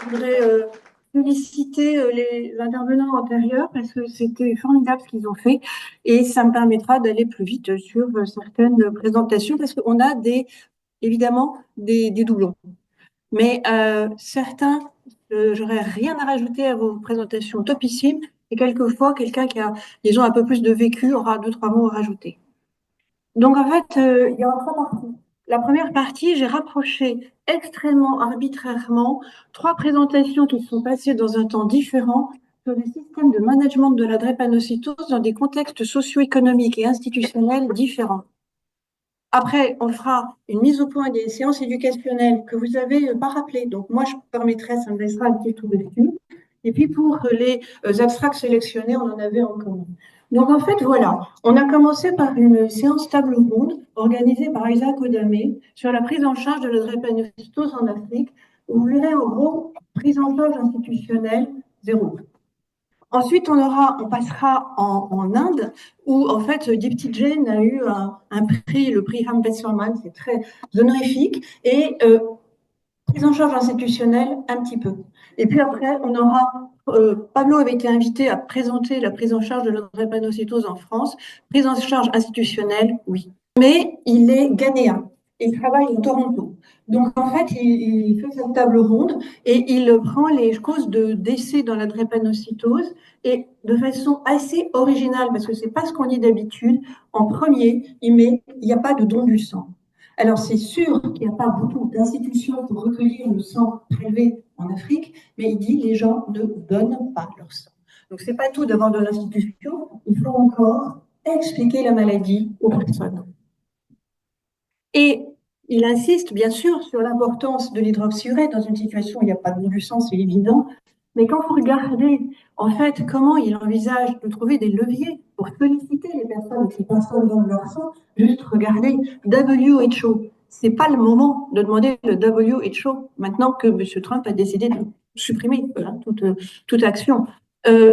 Je voudrais féliciter les intervenants antérieurs parce que c'était formidable ce qu'ils ont fait et ça me permettra d'aller plus vite sur certaines présentations parce qu'on a évidemment des doublons. Mais certains, j'aurais rien à rajouter à vos présentations topissimes et quelquefois quelqu'un qui a, disons, un peu plus de vécu aura deux, trois mots à rajouter. Donc, en fait, il y a trois parties. La première partie, j'ai rapproché extrêmement arbitrairement trois présentations qui sont passées dans un temps différent sur les systèmes de management de la drépanocytose dans des contextes socio-économiques et institutionnels différents. Après, on fera une mise au point des séances éducationnelles que vous avez pas rappelées. Donc, moi, je permettrai, ça me laissera une petite ouverture. Et puis, pour les abstracts sélectionnés, on en avait en commun. Donc, en fait, voilà. On a commencé par une séance table ronde organisée par Isaac Odamé sur la prise en charge de la drépanocytose en Afrique. Vous verrez, en gros, prise en charge institutionnelle, zéro. Ensuite, on passera en Inde, où en fait Dipti Jain a eu un prix, le prix Ambedkarman, c'est très honorifique, et prise en charge institutionnelle un petit peu. Et puis après, on aura Pablo avait été invité à présenter la prise en charge de la drépanocytose en France. Prise en charge institutionnelle, oui. Mais il est ghanéen. Il travaille à Toronto. Donc, en fait, il fait cette table ronde et il prend les causes de décès dans la drépanocytose et de façon assez originale, parce que c'est pas ce qu'on dit d'habitude. En premier, il met il n'y a pas de don du sang. Alors, c'est sûr qu'il n'y a pas beaucoup d'institutions pour recueillir le sang prélevé en Afrique, mais il dit les gens ne donnent pas leur sang. Donc, c'est pas tout d'avoir de l'institution, il faut encore expliquer la maladie aux personnes. Et il insiste bien sûr sur l'importance de l'hydroxyurée dans une situation où il n'y a pas de don du sang, c'est évident. Mais quand vous regardez, en fait, comment il envisage de trouver des leviers pour solliciter les personnes, et que les personnes donnent leur sang, juste regardez WHO. C'est pas le moment de demander le WHO maintenant que M. Trump a décidé de supprimer voilà, toute action.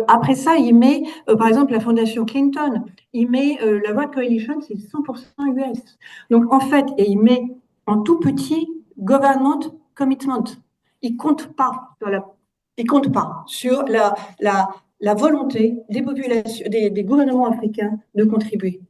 Après ça, il met, par exemple, la fondation Clinton, il met la World Coalition, c'est 100% US. Donc, en fait, et il met en tout petit government commitment. Il compte pas sur il compte pas sur la volonté des populations, des gouvernements africains de contribuer.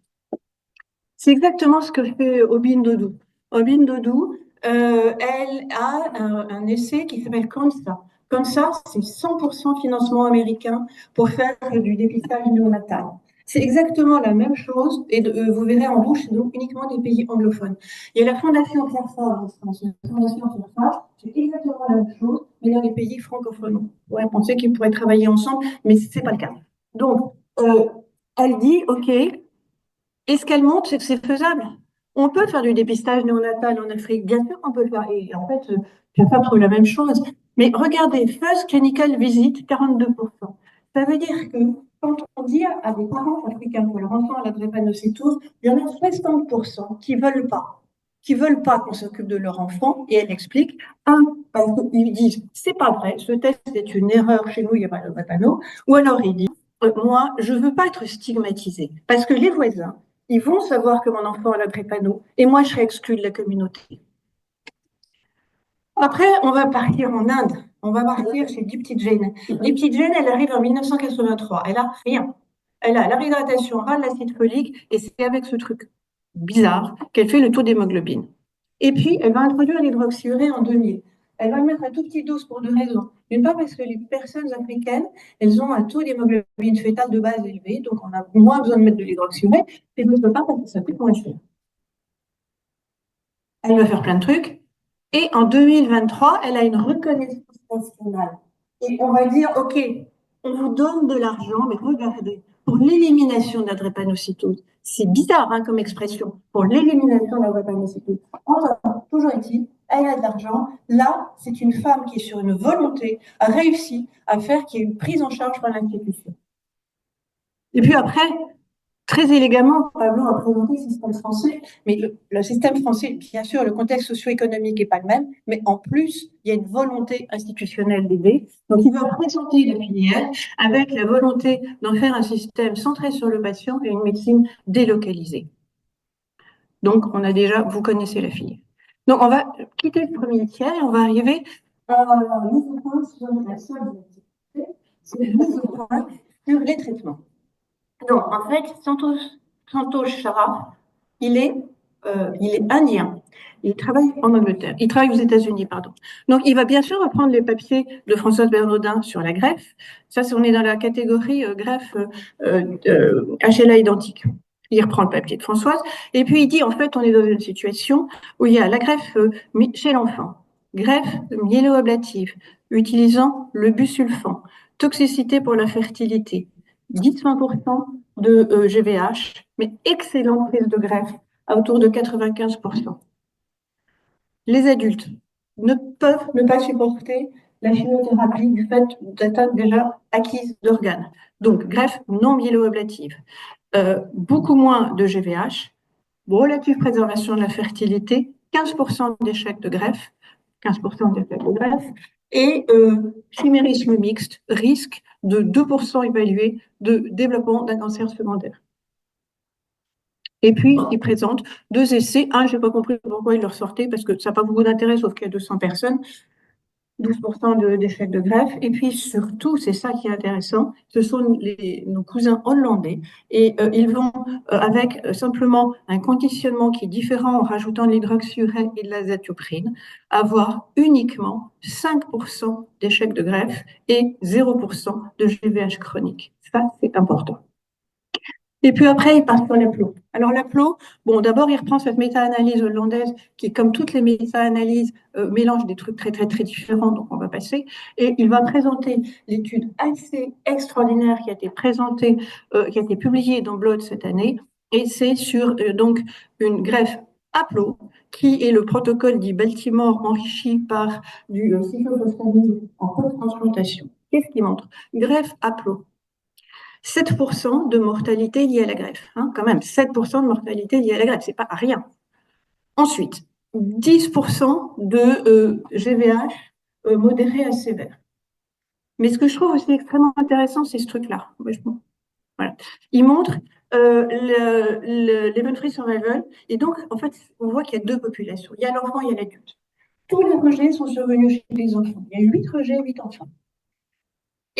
C'est exactement ce que fait Obin Dodou. Obin Dodou, elle a un essai qui s'appelle CANSA. CANSA, c'est 100% financement américain pour faire du dépistage néonatal. C'est exactement la même chose, et vous verrez en rouge, c'est donc uniquement des pays anglophones. Il y a la Fondation Pierre Fabre en France. La Fondation Pierre Fabre, c'est exactement la même chose, mais dans les pays francophones. On pourrait penser qu'ils pourraient travailler ensemble, mais ce n'est pas le cas. Donc, elle dit, OK, et ce qu'elle montre, c'est que c'est faisable. On peut faire du dépistage néonatal en Afrique, bien sûr qu'on peut le faire. Et en fait, je vais pas trouver la même chose. Mais regardez, First Clinical Visit, 42%. Ça veut dire que quand on dit à des parents africains que leur enfant a la drépanocytose, il y en a 60% qui veulent pas qu'on s'occupe de leur enfant. Et elle explique, parce qu'ils disent, c'est pas vrai, ce test est une erreur, chez nous, il n'y a pas de drépano. Ou alors ils disent, moi, je veux pas être stigmatisée. Parce que les voisins, ils vont savoir que mon enfant a la drépano et moi, je serai exclue de la communauté. Après, on va partir en Inde. On va partir chez Dipti Jain. Dipti Jain, elle arrive en 1983. Elle a rien. Elle a la réhydratation, ras de l'acide folique et c'est avec ce truc bizarre qu'elle fait le taux d'hémoglobine. Et puis, elle va introduire l'hydroxyurée en 2000. Elle va mettre un tout petit dose pour deux raisons. D'une part, parce que les personnes africaines, elles ont un taux d'hémoglobine fœtale de base élevé, donc on a moins besoin de mettre de l'hydroxyurée. Et d'autre part, parce que ça coûte moins cher. Elle va faire plein de trucs. Et en 2023, elle a une reconnaissance nationale. Et on va dire, OK, on vous donne de l'argent, mais regardez, pour l'élimination de la drépanocytose. C'est bizarre hein, comme expression, pour l'élimination de la drépanocytose. Enfin, toujours est-il, elle a de l'argent. Là, c'est une femme qui est sur une volonté, a réussi à faire qu'il y ait une prise en charge par l'institution. Et puis après, très élégamment, Pablo a présenté le système français, mais le système français, bien sûr, le contexte socio-économique n'est pas le même, mais en plus, il y a une volonté institutionnelle d'aider. Donc, il va présenter la filière avec la volonté d'en faire un système centré sur le patient et une médecine délocalisée. Donc, on a déjà, vous connaissez la filière. Donc, on va quitter le premier tiers et on va arriver Mise au point sur la seule activité, c'est mise au point sur les traitements. Donc, en fait, Santosh Saraf, il est indien. Il travaille en Angleterre. Il travaille aux États-Unis, pardon. Donc, il va bien sûr reprendre les papiers de Françoise Bernaudin sur la greffe. Ça, on est dans la catégorie greffe HLA identique. Il reprend le papier de Françoise. Et puis, il dit, en fait, on est dans une situation où il y a la greffe chez l'enfant, greffe myélo-ablative, utilisant le busulfan, toxicité pour la fertilité, 10-20% de GVH, mais excellente prise de greffe, à autour de 95%. Les adultes ne peuvent ne pas supporter la chimiothérapie du fait d'atteinte déjà acquise d'organes. Donc, greffe non myélo-ablative. Beaucoup moins de GVH, relative préservation de la fertilité, 15% d'échecs de greffe, 15% d'échecs de greffe, et chimérisme mixte, risque de 2% évalué de développement d'un cancer secondaire. Et puis, il présente deux essais. Un, je n'ai pas compris pourquoi il le ressortait, parce que ça n'a pas beaucoup d'intérêt, sauf qu'il y a 200 personnes, 12% d'échecs de greffe. Et puis, surtout, c'est ça qui est intéressant, ce sont nos cousins hollandais. Et ils vont, avec simplement un conditionnement qui est différent en rajoutant de l'hydroxyurène et de l'azatioprine, avoir uniquement 5% d'échecs de greffe et 0% de GVH chronique. Ça, c'est important. Et puis après, il passe sur l'APLO. Alors l'APLO, bon, d'abord, il reprend cette méta-analyse hollandaise qui, comme toutes les méta-analyses, mélange des trucs très, très, très différents, donc on va passer. Et il va présenter l'étude assez extraordinaire qui a été présentée, qui a été publiée dans Blood cette année. Et c'est sur donc une greffe APLO, qui est le protocole dit Baltimore enrichi par du cyclophosphamide en post-transplantation. Qu'est-ce qu'il montre? Greffe APLO. 7% de mortalité liée à la greffe, hein, quand même, 7% de mortalité liée à la greffe, c'est pas rien. Ensuite, 10% de GVH modéré à sévère. Mais ce que je trouve aussi extrêmement intéressant, c'est ce truc-là. Voilà. Il montre l'event-free survival, et donc, en fait, on voit qu'il y a deux populations. Il y a l'enfant, il y a l'adulte. Tous les rejets sont survenus chez les enfants. Il y a eu 8 rejets, 8 enfants.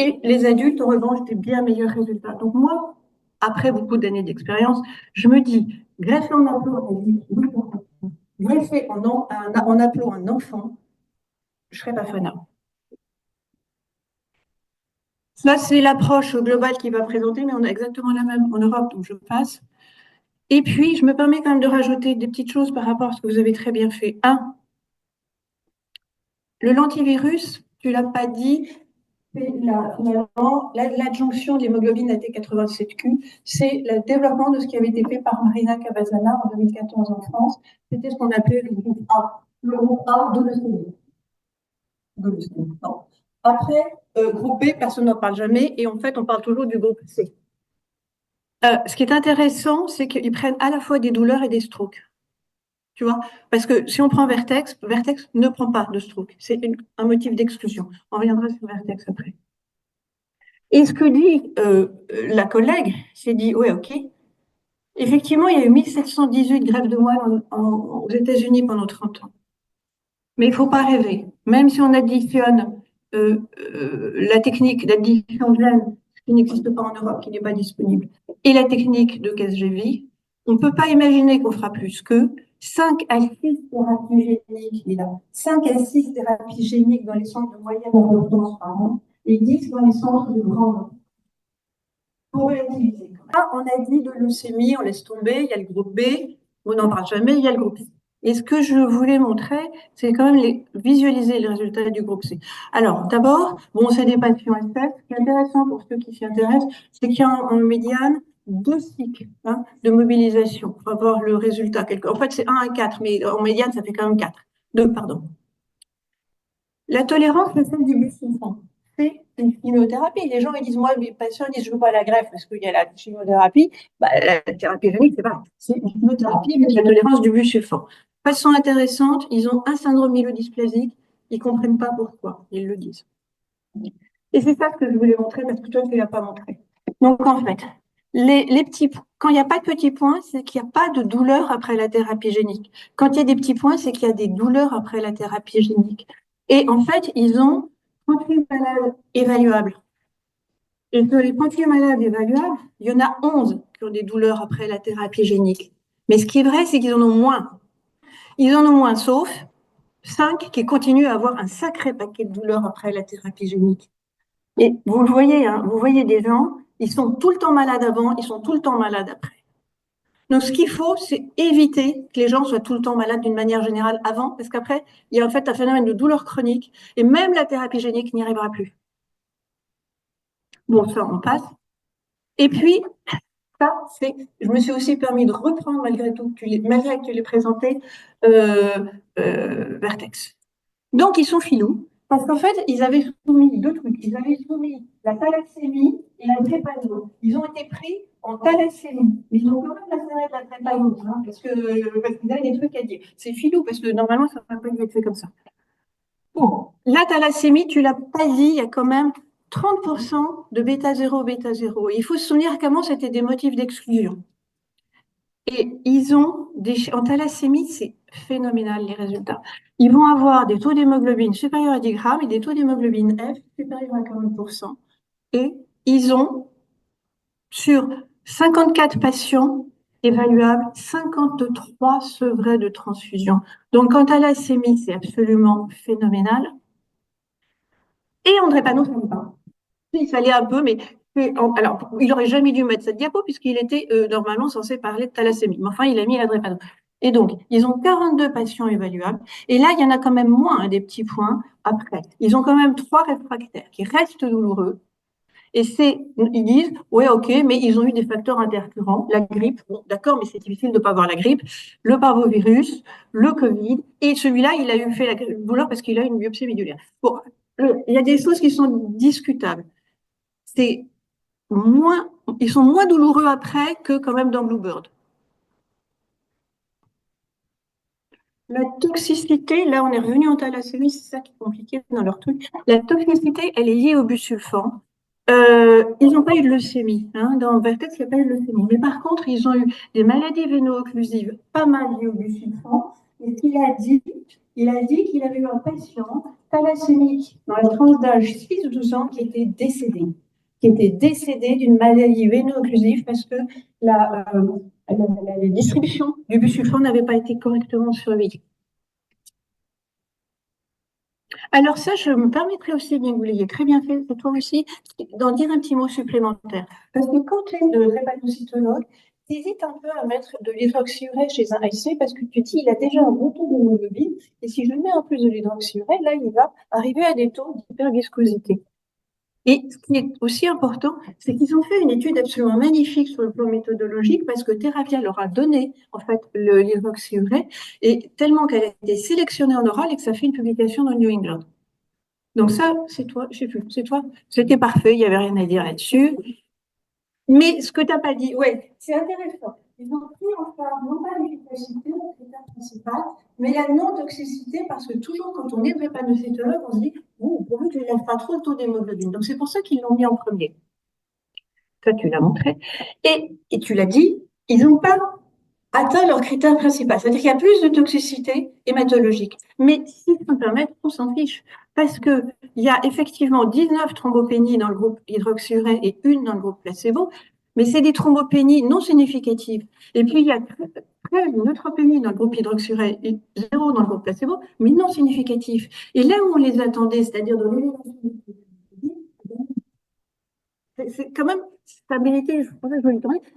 Et les adultes, en revanche, des bien meilleurs résultats. Donc moi, après beaucoup d'années d'expérience, je me dis, greffer en appelant greffer en appelant un enfant, je ne serais pas fanat. Ça, c'est l'approche globale qu'il va présenter, mais on a exactement la même en Europe, donc je passe. Et puis, je me permets quand même de rajouter des petites choses par rapport à ce que vous avez très bien fait. Un, le lentivirus, tu ne l'as pas dit, finalement, l'adjonction de l'hémoglobine AT87Q, c'est le développement de ce qui avait été fait par Marina Cavazana en 2014 en France. C'était ce qu'on appelait le groupe A. Le groupe A de leucémie. Après, groupe B, personne n'en parle jamais, et en fait, on parle toujours du groupe C. Ce qui est intéressant, c'est qu'ils prennent à la fois des douleurs et des strokes. Tu vois, parce que si on prend Vertex, Vertex ne prend pas de stroke. C'est un motif d'exclusion. On reviendra sur Vertex après. Et ce que dit la collègue, c'est dit, ouais, ok. Effectivement, il y a eu 1718 greffes de moelle aux États-Unis pendant 30 ans. Mais il ne faut pas rêver. Même si on additionne la technique d'addition de laine, qui n'existe pas en Europe, qui n'est pas disponible, et la technique de Casgevy, on ne peut pas imaginer qu'on fera plus que 5 à 6 thérapies géniques, il a 5 à 6 thérapies géniques dans les centres de moyenne endurance par an et 10 dans les centres de grande. Pour relativiser. Là, on a dit de leucémie, on laisse tomber, il y a le groupe B, on n'en parle jamais, il y a le groupe C. Et ce que je voulais montrer, c'est quand même visualiser les résultats du groupe C. Alors, d'abord, bon, c'est des patients SF. Ce qui est intéressant pour ceux qui s'y intéressent, c'est qu'il y a en médiane 2 cycles de mobilisation. On va voir le résultat. En fait, c'est 1 à 4, mais en médiane, ça fait quand même 4. 2, pardon. La tolérance, c'est celle du busulfan. C'est une chimiothérapie. Les gens ils disent, moi, mes patients disent, je ne veux pas la greffe parce qu'il y a la chimiothérapie. Bah, la thérapie génique, c'est pas. C'est une chimiothérapie avec la tolérance du busulfan. Façon intéressante, ils ont un syndrome myélodysplasique, ils ne comprennent pas pourquoi, ils le disent. Et c'est ça que je voulais montrer parce que toi, tu ne l'as pas montré. Donc, en fait, quand il n'y a pas de petits points, c'est qu'il n'y a pas de douleur après la thérapie génique. Quand il y a des petits points, c'est qu'il y a des douleurs après la thérapie génique. Et en fait, ils ont 38 malades évaluables. Et sur les 38 malades évaluables, il y en a 11 qui ont des douleurs après la thérapie génique. Mais ce qui est vrai, c'est qu'ils en ont moins. Ils en ont moins, sauf 5 qui continuent à avoir un sacré paquet de douleurs après la thérapie génique. Et vous le voyez, hein, vous voyez des gens, ils sont tout le temps malades avant, ils sont tout le temps malades après. Donc, ce qu'il faut, c'est éviter que les gens soient tout le temps malades d'une manière générale avant, parce qu'après, il y a en fait un phénomène de douleur chronique, et même la thérapie génique n'y arrivera plus. Bon, ça, on passe. Et puis, ça, c'est, je me suis aussi permis de reprendre, malgré tout, malgré que tu l'aies présenté, Vertex. Donc, ils sont filous, parce qu'en fait, ils avaient soumis deux trucs. Ils avaient soumis la thalassémie et la drépano. Ils ont été pris en thalassémie. Mais ils ont quand même assuré de la drépano, hein, parce qu'ils avaient des trucs à dire. C'est filou, parce que normalement, ça ne va pas être fait comme ça. Bon, la thalassémie, tu l'as pas dit, il y a quand même 30% de bêta 0, bêta 0. Il faut se souvenir qu'avant, c'était des motifs d'exclusion. Et ils ont en thalassémie, c'est phénoménal les résultats. Ils vont avoir des taux d'hémoglobine supérieurs à 10 grammes et des taux d'hémoglobine F supérieurs à 40%. Et ils ont, sur 54 patients évaluables, 53 sevrés de transfusion. Donc en thalassémie, c'est absolument phénoménal. Et André Panot, ça ne pas. Il fallait un peu, mais alors, il n'aurait jamais dû mettre cette diapo puisqu'il était normalement censé parler de thalassémie. Mais enfin, il a mis la drépano. Et donc, ils ont 42 patients évaluables. Et là, il y en a quand même moins, hein, des petits points après. Ils ont quand même 3 réfractaires qui restent douloureux. Et ils disent, ouais, ok, mais ils ont eu des facteurs intercurrents, la grippe, bon, d'accord, mais c'est difficile de ne pas avoir la grippe, le parvovirus, le Covid, et celui-là, il a eu fait la douleur parce qu'il a une biopsie médulaire. Bon, il y a des choses qui sont discutables. C'est moins, ils sont moins douloureux après que quand même dans Bluebird. La toxicité, là on est revenu en thalassémie, c'est ça qui est compliqué dans leur truc. La toxicité, elle est liée au busulfan. Ils n'ont pas eu de leucémie, hein. Dans Vertex, il n'y a pas eu de leucémie. Mais par contre, ils ont eu des maladies véno-occlusives pas mal liées au busulfan. Et il a dit qu'il avait eu un patient thalassémique dans la tranche d'âge 6-12 ans qui était décédé d'une maladie véno-occlusive parce que la distribution du busulfan n'avait pas été correctement surveillée. Alors ça, je me permettrai aussi, bien que vous l'ayez très bien fait, c'est toi aussi, d'en dire un petit mot supplémentaire. Parce que quand tu es de drépanocytologue, tu hésites un peu à mettre de l'hydroxyurée chez un IC parce que tu dis il a déjà un bon taux d'hémoglobine et si je mets en plus de l'hydroxyurée, là, il va arriver à des taux d'hyperviscosité. Et ce qui est aussi important, c'est qu'ils ont fait une étude absolument magnifique sur le plan méthodologique parce que Théravia leur a donné en fait l'hydroxyurée et tellement qu'elle a été sélectionnée en oral et que ça fait une publication dans le New England. Donc ça, c'est toi, je sais plus, c'est toi. C'était parfait, il n'y avait rien à dire là-dessus. Mais ce que tu n'as pas dit, ouais, c'est intéressant. Ils ont pris en charge non pas l'efficacité, le critère principal, mais la non-toxicité, parce que toujours quand on est drépanocytologue, on se dit, pourvu que je ne lève pas trop le taux d'hémoglobine. Donc c'est pour ça qu'ils l'ont mis en premier. Ça, tu l'as montré. Et tu l'as dit, ils n'ont pas atteint leur critère principal. C'est-à-dire qu'il y a plus de toxicité hématologique. Mais si je peux me permettre, on s'en fiche. Parce qu'il y a effectivement 19 thrombopénies dans le groupe hydroxyurée et une dans le groupe placebo, mais c'est des thrombopénies non significatives. Et puis il y a 13 neutropénies dans le groupe hydroxyurée et 0 dans le groupe placebo, mais non significatifs. Et là où on les attendait, c'est-à-dire dans l'élévation c'est quand même stabilité.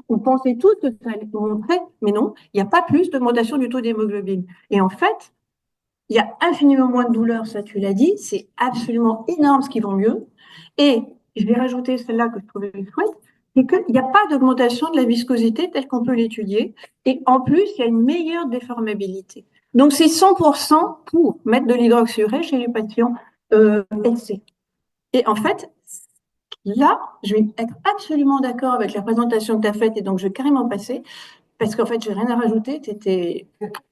On pensait tous que ça allait nous montrer, mais non, il n'y a pas plus d'augmentation du taux d'hémoglobine. Et en fait, il y a infiniment moins de douleur, ça tu l'as dit, c'est absolument énorme ce qui vont mieux. Et je vais rajouter celle-là que je trouvais chouette, c'est qu'il n'y a pas d'augmentation de la viscosité telle qu'on peut l'étudier. Et en plus, il y a une meilleure déformabilité. Donc c'est 100% pour mettre de l'hydroxyurée chez les patients LC. Et en fait, là, je vais être absolument d'accord avec la présentation que tu as faite et donc je vais carrément passer parce qu'en fait, j'ai rien à rajouter. Il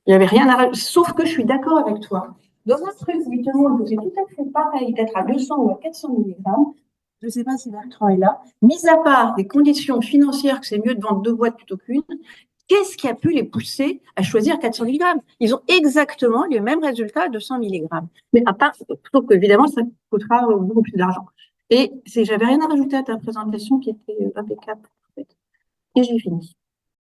n'y avait rien à rajouter, sauf que je suis d'accord avec toi. Dans un truc où il te montre que c'est tout à fait pareil d'être à 200 ou à 400 mg, je ne sais pas si Bertrand est là, mis à part des conditions financières que c'est mieux de vendre 2 boîtes plutôt qu'une, qu'est-ce qui a pu les pousser à choisir 400 mg? Ils ont exactement les mêmes résultats à 200 mg. Mais à part, sauf qu'évidemment, ça coûtera beaucoup plus d'argent. Et j'avais rien à rajouter à ta présentation qui était impeccable, en fait. Et j'ai fini.